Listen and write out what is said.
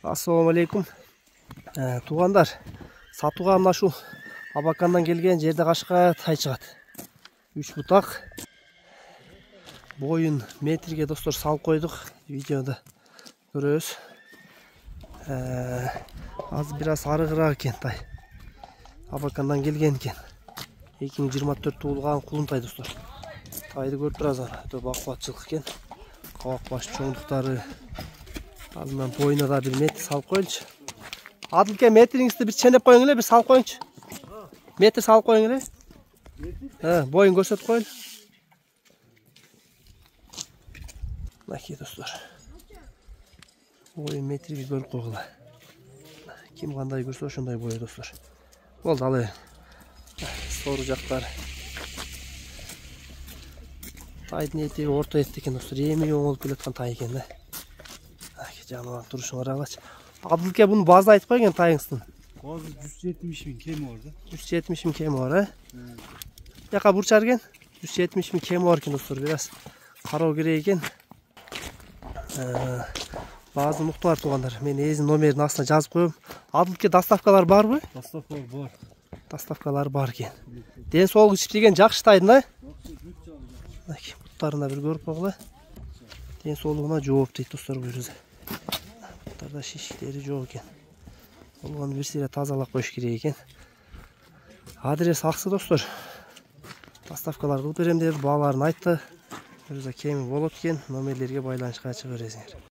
Assalamu алейкум. Туғандар, сатуға мына шу Абакандан келген жерде қашқа тай шығады. 3 бұтақ. Бойын метрге достар салып қойдық. Видеода көресіз. Az biraz арығырақ екен тай. Абакандан келген екен. 2024 туылған құлын тай достар. Тайды көріп тұрасыз. Бақуатшылық екен. Қауақ баш чоңдықтары. Алдынан бойына да bir метр салып қойыншы. Адылке метріңізді bir ченеп қойыңыз, bir салып қойыншы. Метр салып қойыңыз. Бойын көрсетіп қойын. Мәке достар. Бойын метрге көріп қойғыла. Кім қандай көрсе ошондай бойы достар. Болды алайын. Соры жақтар. Тайдың етегі орта етті екен достар. Емей оңылып келеткен тай екен. Жануар тұрышын қарағылашы. Абдылке бұны базда айтып қойген тайыңыздың. Bazı 170 bin kemi orada. 170 bin kemi var ha? Yaka burçargen 170 bin kemi var ki dostlar, biraz karao gerek eken. Bazı muhtar tuğanlar. Men ezin nomerini aslında жазып koyuyorum. Adılke dastavkalar var mı? Dastavkalar var. Dastavkalar var eken. Den soğuk çiftligen жақсы тайдың ha? Muhtarına bir görüp oğla. Den soğuluğuna жооп дейді dostlar bu yüzden. Muhtarda şişleri жоқ eken. Олған берсере тазалап қойыш керек екен. Адрес ақсы достар. Доставкалар қылып берем деді, балаларын айтты. Өзі кеми болып екен, номерлерге байланышқа шығып бересіңдер.